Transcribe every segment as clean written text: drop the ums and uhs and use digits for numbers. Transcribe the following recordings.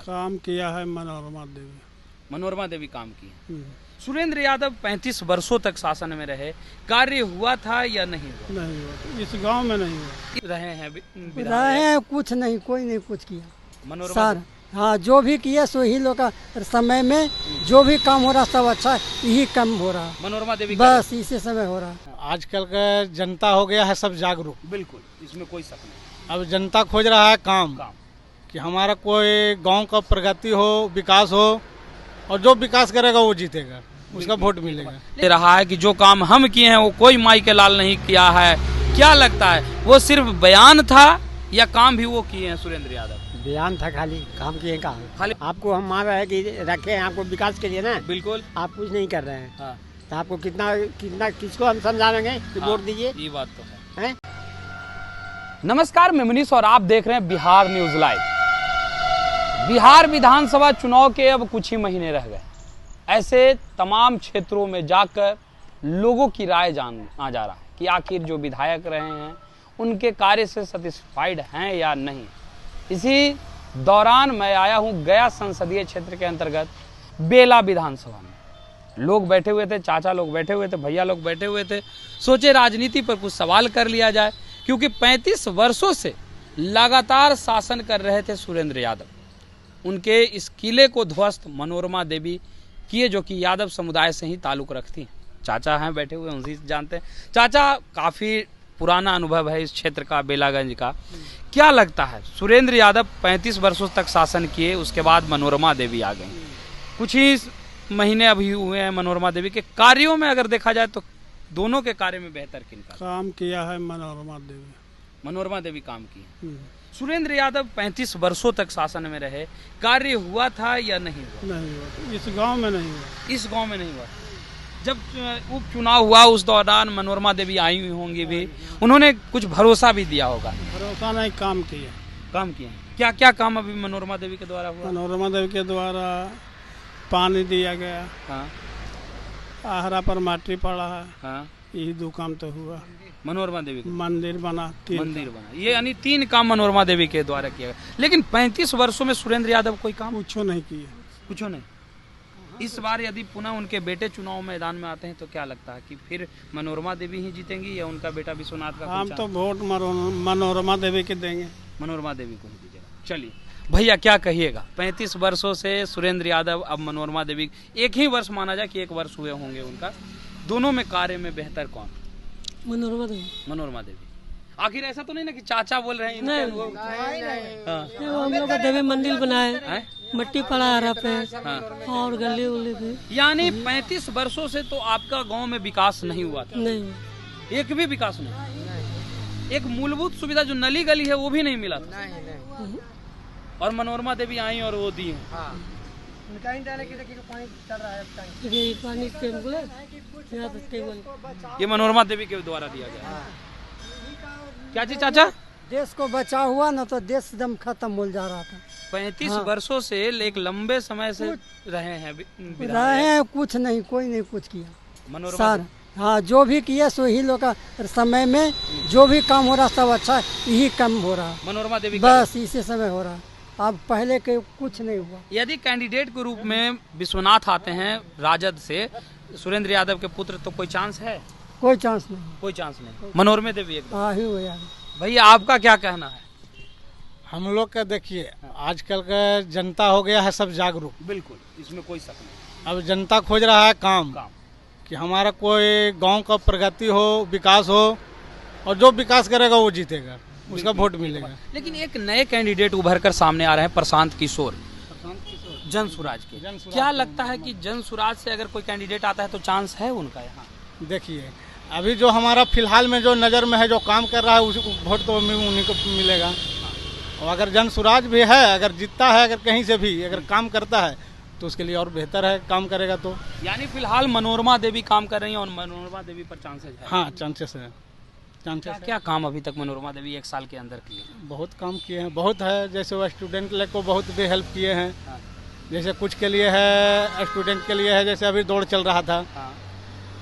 काम किया है मनोरमा देवी। मनोरमा देवी काम की है। सुरेंद्र यादव 35 वर्षों तक शासन में रहे, कार्य हुआ था या नहीं हुआ? नहीं हुआ, इस गांव में नहीं हुआ। रहे हैं रहे हैं, कुछ नहीं, कोई नहीं कुछ किया मनोरमा सर। हाँ, जो भी किया सो ही लोग का समय में जो भी काम हो रहा सब अच्छा यही काम हो रहा, मनोरमा देवी बस इसी समय हो रहा। आजकल का जनता हो गया है सब जागरूक। बिल्कुल, इसमें कोई शक नहीं। अब जनता खोज रहा है काम कि हमारा कोई गांव का प्रगति हो, विकास हो, और जो विकास करेगा वो जीतेगा, उसका वोट मिलेगा। दे रहा है कि जो काम हम किए हैं वो कोई माई के लाल नहीं किया है। क्या लगता है, वो सिर्फ बयान था या काम भी वो किए हैं सुरेंद्र यादव? बयान था, खाली काम किए कहाँ? खाली आपको हम मान रहे हैं कि रखे हैं आपको विकास के लिए ना। बिल्कुल, आप कुछ नहीं कर रहे हैं। हाँ। तो आपको कितना कितना किसको हम समझाएंगे कि वोट दीजिए? ये बात तो है। हैं? नमस्कार, मैं मनीष और आप देख रहे हैं बिहार न्यूज लाइव। बिहार विधानसभा चुनाव के अब कुछ ही महीने रह गए। ऐसे तमाम क्षेत्रों में जाकर लोगों की राय जाना जा रहा है कि आखिर जो विधायक रहे हैं उनके कार्य से सेटिस्फाइड हैं या नहीं। इसी दौरान मैं आया हूं गया संसदीय क्षेत्र के अंतर्गत बेला विधानसभा में। लोग बैठे हुए थे, चाचा लोग बैठे हुए थे, भैया लोग बैठे हुए थे। सोचे राजनीति पर कुछ सवाल कर लिया जाए, क्योंकि 35 वर्षों से लगातार शासन कर रहे थे सुरेंद्र यादव। उनके इस किले को ध्वस्त मनोरमा देवी किए, जो कि यादव समुदाय से ही ताल्लुक रखती हैं। चाचा हैं बैठे हुए, उनसे जानते हैं। चाचा, काफी पुराना अनुभव है इस क्षेत्र का, बेलागंज का। क्या लगता है, सुरेंद्र यादव 35 वर्षों तक शासन किए, उसके बाद मनोरमा देवी आ गई। कुछ ही महीने अभी हुए हैं मनोरमा देवी के कार्यों में। अगर देखा जाए तो दोनों के कार्य में बेहतर किनका? काम किया है मनोरमा देवी। मनोरमा देवी काम की है। सुरेंद्र यादव 35 वर्षों तक शासन में रहे, कार्य हुआ था या नहीं हुआ? नहीं हुआ, इस गांव में नहीं हुआ। इस गांव में नहीं हुआ। जब उपचुनाव हुआ उस दौरान मनोरमा देवी आई हुई होंगी भी, उन्होंने कुछ भरोसा भी दिया होगा। भरोसा नहीं, काम किया। काम किए। क्या क्या काम अभी मनोरमा देवी के द्वारा हुआ? मनोरमा देवी के द्वारा पानी दिया गया, हाँ, आहरा पर माटी पड़ा है, हाँ। यही 2 काम तो हुआ। मनोरमा देवी का मंदिर बना, 3 मंदिर बना, ये यानी 3 काम मनोरमा देवी के द्वारा किया गया। लेकिन 35 वर्षों में सुरेंद्र यादव कोई काम कुछ नहीं किए। कुछ नहीं। इस बार यदि पुनः उनके बेटे चुनाव मैदान में आते हैं तो क्या लगता है कि फिर मनोरमा देवी ही जीतेंगी या उनका बेटा विश्वनाथ का? हम तो वोट मनोरमा देवी के देंगे। मनोरमा देवी को ही दीजिएगा। चलिए भैया, क्या कहिएगा? 35 वर्षों से सुरेंद्र यादव, अब मनोरमा देवी, एक ही वर्ष माना जाए कि 1 वर्ष हुए होंगे उनका, दोनों में कार्य में बेहतर कौन? मनोरमा देवी। मनोरमा देवी। आखिर ऐसा तो नहीं ना कि चाचा बोल रहे हैं? नहीं, हम लोग का देवी मंदिर बनाए, मट्टी पड़ा हरा पे, और गली उली भी। यानी 35 वर्षों से तो आपका गांव में विकास नहीं हुआ था? नहीं, एक भी विकास नहीं। एक मूलभूत सुविधा जो नली गली है वो भी नहीं मिला था। और मनोरमा देवी आई और वो दी ये मनोरमा देवी के द्वारा दिया गया। क्या जी चाचा? देश को बचा हुआ ना तो देश एकदम खत्म हो जा रहा था। 35 वर्षों से एक लंबे समय से रहे हैं रहे हैं, कुछ नहीं, कोई नहीं कुछ किया मनोरमा सर। हाँ, जो भी किया सो ही लोग का समय में जो भी काम हो रहा सब अच्छा यही काम हो रहा, मनोरमा देवी, बस इसी समय हो रहा। अब पहले के कुछ नहीं हुआ। यदि कैंडिडेट के रूप में विश्वनाथ आते हैं राजद से, सुरेंद्र यादव के पुत्र, तो कोई चांस है? कोई चांस नहीं। कोई चांस नहीं। मनोरमा देवी एकदम। हाँ ही हुआ। भैया, आपका क्या कहना है? हम लोग का देखिए, आजकल का जनता हो गया है सब जागरूक। बिल्कुल, इसमें कोई शक नहीं। अब जनता खोज रहा है काम कि हमारा कोई गांव का प्रगति हो, विकास हो, और जो विकास करेगा वो जीतेगा, उसका वोट मिलेगा। लेकिन एक नए कैंडिडेट उभर कर सामने आ रहे हैं, प्रशांत किशोर, जन स्वराज के। क्या लगता है कि जन स्वराज से अगर कोई कैंडिडेट आता है तो चांस है उनका यहाँ? देखिए, अभी जो हमारा फिलहाल में जो नज़र में है, जो काम कर रहा है, उसको वोट तो उन्हीं को मिलेगा। और अगर जन स्वराज भी है, अगर जीतता है, अगर कहीं से भी अगर काम करता है तो उसके लिए और बेहतर है, काम करेगा तो। यानी फिलहाल मनोरमा देवी काम कर रही हैं और मनोरमा देवी पर चांसेस है? हाँ, चांसेस है। क्या काम अभी तक मनोरमा देवी 1 साल के अंदर किए? बहुत काम किए हैं, बहुत है। जैसे वो स्टूडेंट लोग को बहुत भी हेल्प किए हैं। जैसे कुछ के लिए है, स्टूडेंट के लिए है, जैसे अभी दौड़ चल रहा था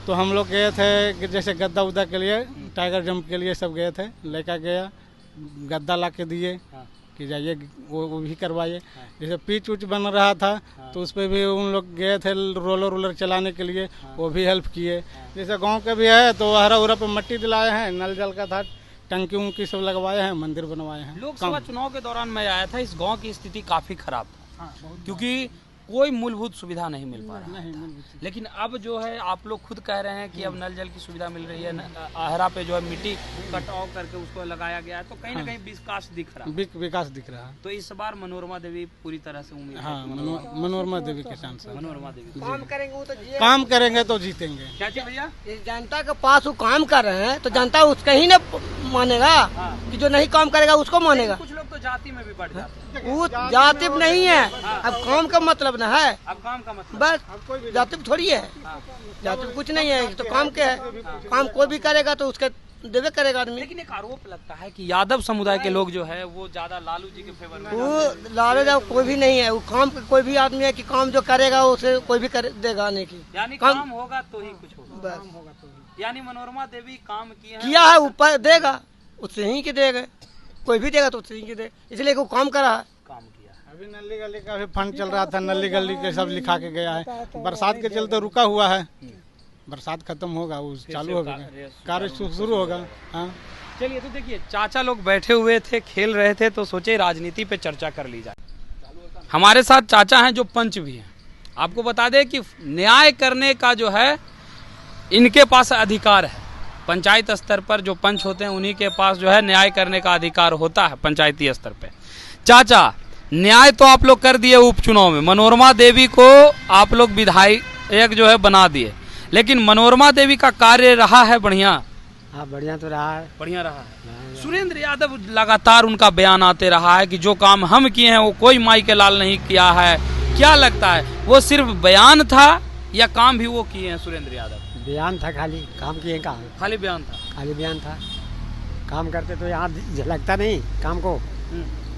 तो हम लोग गए थे, जैसे गद्दा उद्दा के लिए, टाइगर जंप के लिए सब गए थे, लेकर गया, गद्दा ला के दिए, कि जाइए वो भी करवाइए। जैसे पिच उच बन रहा था तो उस पर भी उन लोग गए थे रोलर वोलर चलाने के लिए, वो भी हेल्प किए। जैसे गांव के भी है तो हरा उरा पे मट्टी दिलाए हैं, नल जल का था, टंकी उंकी सब लगवाए हैं, मंदिर बनवाए हैं। लोकसभा चुनाव के दौरान मैं आया था, इस गांव की स्थिति काफी खराब था क्योंकि कोई मूलभूत सुविधा नहीं मिल पा रहा था। लेकिन अब जो है आप लोग खुद कह रहे हैं कि अब नल जल की सुविधा मिल रही है, आहरा पे जो है मिट्टी कटाव करके उसको लगाया गया है, तो कहीं ना कहीं विकास दिख रहा है। विकास दिख रहा है। तो इस बार मनोरमा देवी पूरी तरह से उम्मीद है। हाँ, मनोरमा देवी के सांसद मनोरमा देवी काम करेंगे तो जीतेंगे। क्या चाहिए भैया? इस जनता के पास वो काम कर रहे हैं तो जनता उसका ही ना मानेगा, कि जो नहीं काम करेगा उसको मानेगा। कुछ लोग तो जाति में भी बढ़ जाते हैं। वो जाति नहीं है, अब काम का मतलब ना है, अब काम का मतलब बस जाति थोड़ी है, जाति कुछ नहीं है, तो काम के है। काम कोई भी करेगा तो उसके देवे करेगा आदमी। लेकिन एक आरोप लगता है कि यादव समुदाय के लोग जो है वो ज्यादा लालू जी के फेवर में। वो लालू जब कोई भी नहीं है, वो काम कोई भी आदमी है कि काम जो करेगा उसे कोई भी कर देगा नहीं की। यानी काम होगा तो ही कुछ होगा। यानी मनोरमा देवी काम किया है, ऊपर देगा उससे ही के देगा, कोई भी देगा तो उससे ही के दे, इसलिए वो काम करा है। काम किया है। अभी नली गली का भी फंड चल रहा था, नली गली के सब लिखा के गया है। बरसात के चलते रुका हुआ है, बरसात खत्म होगा वो चालू होगा, कार्य शुरू होगा। हाँ, चलिए तो देखिए, चाचा लोग बैठे हुए थे, खेल रहे थे, तो सोचे राजनीति पे चर्चा कर ली जाए। हमारे साथ चाचा हैं जो पंच भी हैं। आपको बता दें कि न्याय करने का जो है इनके पास अधिकार है। पंचायत स्तर पर जो पंच होते हैं उन्हीं के पास जो है न्याय करने का अधिकार होता है पंचायती स्तर पे। चाचा, न्याय तो आप लोग कर दिए उपचुनाव में, मनोरमा देवी को आप लोग विधायक जो है बना दिए, लेकिन मनोरमा देवी का कार्य रहा है बढ़िया? हाँ, बढ़िया तो रहा है। बढ़िया रहा है। सुरेंद्र यादव लगातार उनका बयान आते रहा है कि जो काम हम किए हैं वो कोई माई के लाल नहीं किया है। क्या लगता है, वो सिर्फ बयान था या काम भी वो किए हैं सुरेंद्र यादव? बयान था, खाली काम किए कहाँ? खाली बयान था। खाली बयान था, काम करते तो यहाँ झलकता नहीं काम को,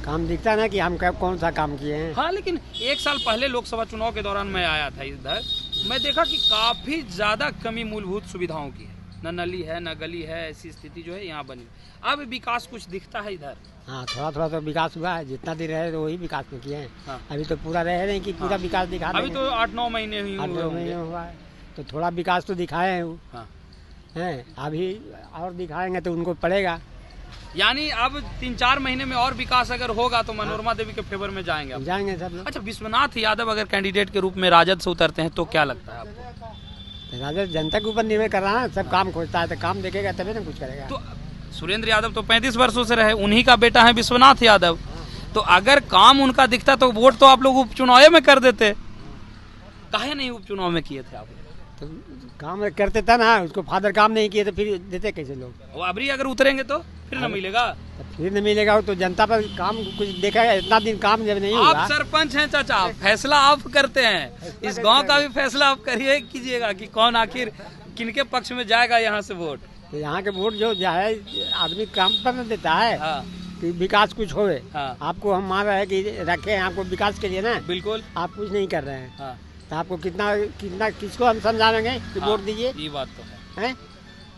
काम दिखता ना कि हम कौन सा काम किए हैं। हाँ, लेकिन एक साल पहले लोकसभा चुनाव के दौरान मैं आया था इधर, मैं देखा कि काफी ज्यादा कमी मूलभूत सुविधाओं की है, न नली है न गली है, ऐसी स्थिति जो है यहाँ बनी। अब विकास कुछ दिखता है इधर? हाँ, थोड़ा थोड़ा तो विकास हुआ है, जितना दिन रहे तो वही विकास में किए हैं। हाँ। अभी तो पूरा रहे नहीं कि पूरा विकास दिखा अभी तो 8-9 महीने हुए 8-9 होंगे। महीने हुआ है, तो थोड़ा विकास तो दिखाए हैं वो। हाँ। हैं, अभी और दिखाएंगे तो उनको पड़ेगा। यानी अब 3-4 महीने में और विकास अगर होगा तो मनोरमा देवी के फेवर में जाएंगे आप? जाएंगे सब लोग। अच्छा, विश्वनाथ यादव अगर कैंडिडेट के रूप में राजद से उतरते हैं तो क्या लगता है आपको? राजा जनता के ऊपर निर्भर कर रहा है, सब काम खोजता है तो काम देखेगा तभी ना कुछ करेगा। तो सुरेंद्र यादव तो 35 वर्षों से रहे, उन्हीं का बेटा है विश्वनाथ यादव, तो अगर काम उनका दिखता तो वोट तो आप लोग उपचुनाव में कर देते, काहे नहीं उपचुनाव में किए थे आप? तो काम करते था ना, उसको फादर काम नहीं किए तो फिर देते कैसे लोग? वो अबरी अगर उतरेंगे तो फिर न मिलेगा। तो फिर नहीं मिलेगा, तो जनता पर काम कुछ देखेगा। इतना दिन काम जब नहीं हुआ। आप सरपंच हैं चाचा, फैसला आप करते हैं, इस गांव का भी फैसला आप करिए, कीजिएगा कि कौन आखिर किनके पक्ष में जाएगा यहाँ से वोट। तो यहाँ के वोट जो है आदमी काम पर न देता है। हाँ। कि विकास कुछ होवे। हाँ। आपको हम मान रहे हैं कि रखे हैं आपको विकास के लिए ना, बिल्कुल। आप कुछ नहीं कर रहे हैं। हाँ। तो आपको कितना कितना किसको हम समझाएंगे कि वोट दीजिए? ये बात तो है। हैं?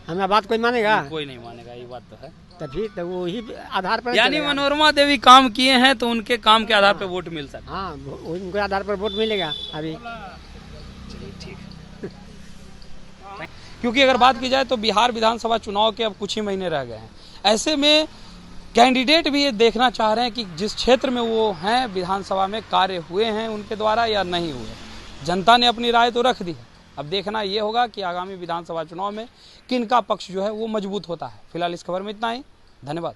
हमारा बात कोई मानेगा? कोई नहीं मानेगा, ये बात तो है। तो फिर तो वही आधार पर यानी चलेगा। मनोरमा देवी काम किए हैं तो उनके काम के आधार पर वोट मिल सकता हाँ, उनके आधार पर वोट मिलेगा अभी। है। ठीक है। क्योंकि अगर बात की जाए तो बिहार विधानसभा चुनाव के अब कुछ ही महीने रह गए हैं, ऐसे में कैंडिडेट भी ये देखना चाह रहे हैं कि जिस क्षेत्र में वो हैं विधानसभा में कार्य हुए हैं उनके द्वारा या नहीं हुए। जनता ने अपनी राय तो रख दी है, अब देखना ये होगा कि आगामी विधानसभा चुनाव में किनका पक्ष जो है वो मजबूत होता है। फिलहाल इस खबर में इतना ही, धन्यवाद।